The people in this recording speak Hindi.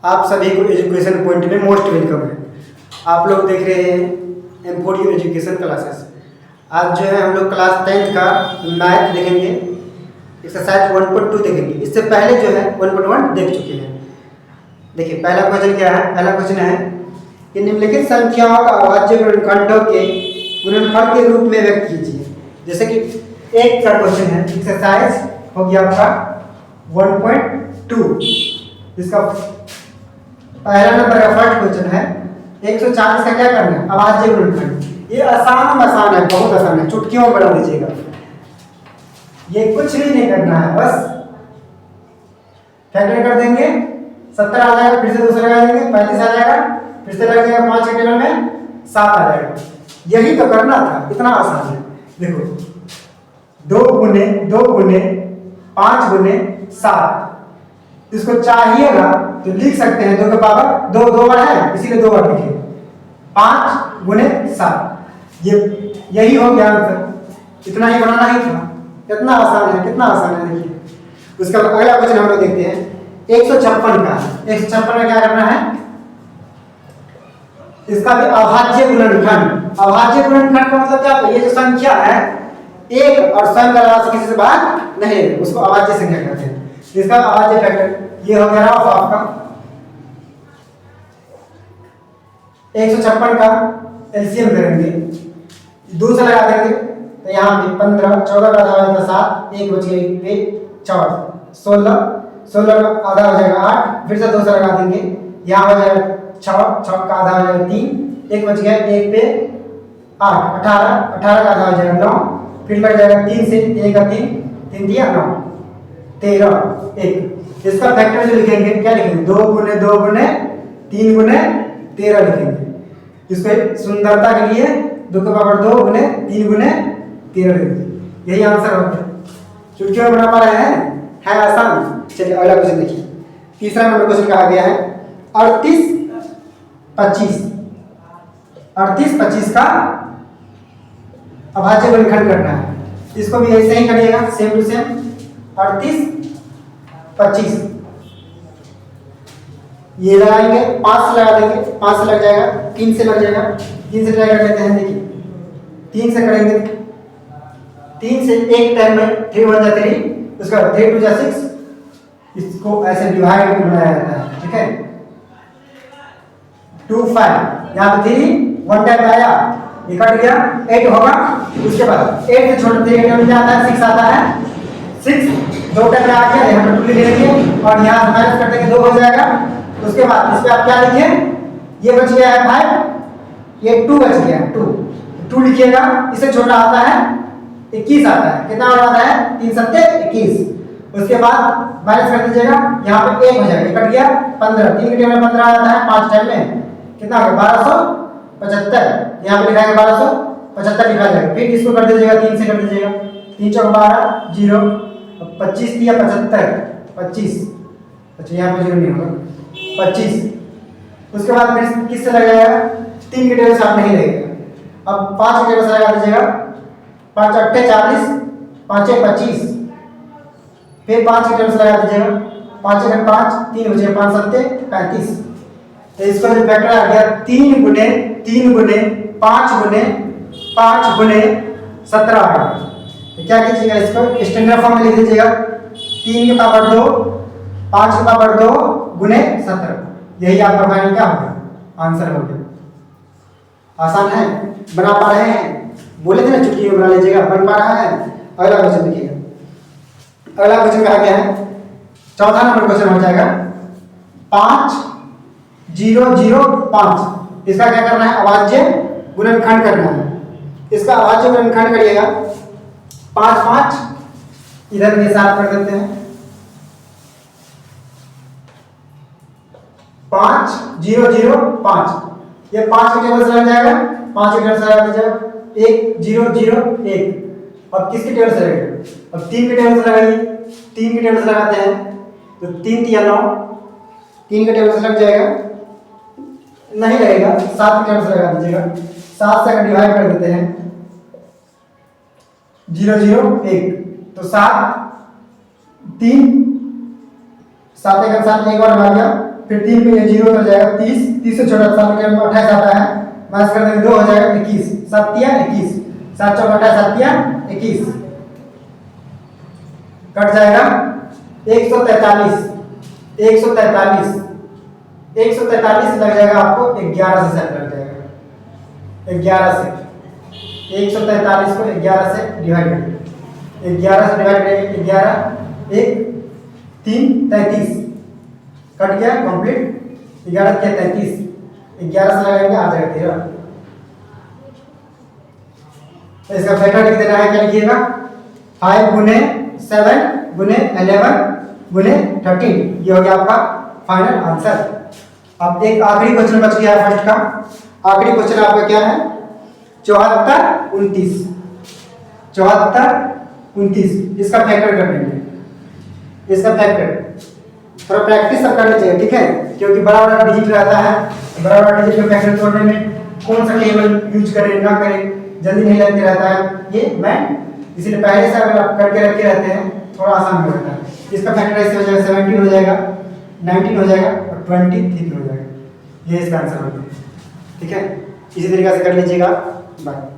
आप सभी को एजुकेशन पॉइंट में मोस्ट वेलकम है। आप लोग देख रहे हैं M4U एजुकेशन क्लासेस। आज जो है हम लोग क्लास 10th का मैथ देखेंगे, एक्सरसाइज 1.2 देखेंगे। इससे पहले जो है 1.1 देख चुके हैं। देखिए पहला क्वेश्चन क्या है। पहला क्वेश्चन है कि निम्नलिखित संख्याओं का अभाज्य गुणनखंडों के गुणनफल के रूप में व्यक्त कीजिए। जैसे कि एक का क्वेश्चन है, एक्सरसाइज हो गया आपका 1.2। इसका पहला नंबर का फर्स्ट क्वेश्चन है 140 का क्या करना है, अभाज्य गुणनखंड। ये आसान है, बहुत आसान है, चुटकियों में बना दीजिएगा। ये कुछ भी नहीं करना है, बस फैक्टर कर देंगे, 17 आ जाएगा, फिर से दूसरा लगा देंगे, 35 आ जाएगा, फिर से लग जाएगा 5 के टेबल में 7 आ जाएगा। यही तो करना था, इतना आसान है। देखो 2 गुने 5 गुने 7, इसको चाहिएगा तो लिख सकते हैं 2 के पावर 2 2 बार है, इसीलिए 2 बार लिखिए 5 गुने 7। यही हो गया आंसर। इतना ही बनाना ही था, कितना आसान है, कितना आसान है। देखिए उसका अगला क्वेश्चन हम लोग देखते हैं 156 का। 156 में क्या करना है, इसका भी अभाज्य गुणनखंड। अभाज्य गुणनखंड का मतलब क्या है, ये जो संख्या है एक और स्वयं का राशि किसी से भाग नहीं, उसको अभाज्य संख्या कहते हैं। इसका अभाज्य फैक्टर ये हो गया ऑफ आपका 156 का एलसीएम करेंगे, दूसरा लगा देंगे तो यहाँ पे 15 14 का आधा हो जाएगा 7, 1 बच गया 1 पे 4 16 का आधा हो जाएगा 8, फिर से दूसरा लगा देंगे, यहाँ हो जाएगा 6 का आधा हो जाएगा 3, 1 बच गया 1 पे 8 18 का आधा हो जाएगा 9, फिर लग जाएगा 3 से 1 का 3 दिया 9 13 1। इसका फैक्टर जो लिखेंगे क्या लिखेंगे, 2 गुने 2 गुने 3 गुने 13 लिखेंगे। इसको सुंदरता के लिए 2 के पावर 2 गुने 3 गुने 13 लिखेंगे। यही आंसर होता है। चुटकी में बना पा रहे हैं, है आसान। चलिए अगला क्वेश्चन देखिए। तीसरा नंबर क्वेश्चन कहा गया है 38 25 का अभाज्य गुणनखंड करना है। इसको भी ऐसे ही करिएगा, सेम टू सेम 38 25। ये लगाएंगे 5 से लगा देंगे, 5 से लग जाएगा, 3 से लग जाएगा, 3 से ट्राई कर लेते हैं। देखिए 3 से करेंगे, 3 से एक टाइम में 3 1 जा 3, उसका 3 2 जा 6। इसको ऐसे डिवाइड बनाया जाता है, ठीक है। 2 5 यहाँ पे 3 1 टाइम आया, ये कट गया 8 होगा। उसके बाद 8 से छोटे 3 टाइम आता है 6 आता है, 6 2 टाइम आ गया, यहाँ पर 2 ले लेंगे और यहाँ से माइनस कर देंगे 2 हो जाएगा। उसके बाद इस पे आप क्या लिखें, ये बच गया है 5, ये 2 बच गया 2 लिखिएगा। इससे छोटा आता है 21 आता है, कितना आता है 3 7 21। उसके बाद माइनस कर दीजिएगा, यहाँ पे 1 हो जाएगा, कट गया 15, 3 के टेबल में 15 आता है, 5 टाइम में कितना हो गया 1275। यहाँ पे लिखा है 1275 लिखा जाएगा। फिर इसको कर दीजिएगा 3 से कर दीजिएगा, 3 चौक 12 0, 25 दिया 75 25। अच्छा यहाँ पे 0 नहीं होगा 25। उसके बाद फिर किससे लगाएगा, 3 के टेबल से आप नहीं लगेगा। अब 5 के टेबल से लगा दीजिएगा, 5 8 40, 5 25। फिर 5 के टेबल से लगा दीजिएगा, 5 1 5 3 बचे 5 7 35। तो इसका जो फैक्टर आ गया 3 गुने 5 गुने 5 गुने 17 आ गया। तो क्या कीजिएगा, इसको स्टैंडर्ड फॉर्म में लिख दीजिएगा, 3 के पावर 2 5 के पावर 2 गुने 17। यही आपका फाइनल क्या होगा, आंसर हो गया। आसान है, बना पा रहे हैं, बोले थे ना चुटकी में बना लीजिएगा, बन पा रहा है। अगला क्वेश्चन देखिएगा। अगला क्वेश्चन कहा गया है, चौथा नंबर क्वेश्चन हो जाएगा 5 0 0 5। इसका क्या करना है, अभाज्य गुणनखंड करना है। इसका अभाज्य गुणनखंड करिएगा 5 5, इधर के साथ कर देते हैं 5 0 0 5। ये 5 के टेबल से लग जाएगा, 5 के टेबल से लगा दीजिएगा 1 0 0 1। अब किसके टेबल से लगेगा, अब 3 के टेबल से लगाइए, 3 के टेबल से लगाते हैं तो 3 3 9, 3 के टेबल से लग जाएगा, नहीं लगेगा 7 के टेबल से लगा दीजिएगा, 7 से डिवाइड कर देते हैं 0 0 1। तो 7 3 7 1 7 एक बार आ गया फिर 3 में ये 0 हो जाएगा 30, 30 से छोटा 7 में 28 आता है, माइनस कर देंगे 2 हो जाएगा 21, 7 तिया 21, 7 चौक 28, 7 तिया 21, कट जाएगा 143, 143 लग जाएगा आपको 11 से सेट लग जाएगा, 11 से 143 को 11 से डिवाइड करेंगे, 11 से डिवाइड करेंगे, 11 1 3 33 कट गया कंप्लीट, 11 क्या 33, 11 से लगाएंगे आ जाएगा 13। तो इसका फैक्टर लिख देना है, क्या लिखिएगा 5 गुने 7 गुने 11 गुने 13, ये हो गया आपका फाइनल आंसर। अब एक आखिरी क्वेश्चन बच गया है फर्स्ट का, आखिरी क्वेश्चन आपका क्या है 74 29, 74 29, इसका फैक्टर कर लेंगे, इसका फैक्टर थोड़ा प्रैक्टिस सब करनी चाहिए, ठीक है, क्योंकि बड़ा बड़ा डिजिट रहता है, बड़ा बड़ा डिजिट का फैक्टर तोड़ने में कौन सा टेबल यूज करें ना करें जल्दी नहीं लगते रहता है ये मैं, इसीलिए पहले से अगर आप करके रखे रहते हैं थोड़ा आसान हो जाता है। इसका फैक्टर ऐसे हो जाएगा 17 हो जाएगा, 19 हो जाएगा और 23 हो जाएगा, ये इसका आंसर होगा, ठीक है, इसी तरीके से कर लीजिएगा। बाय।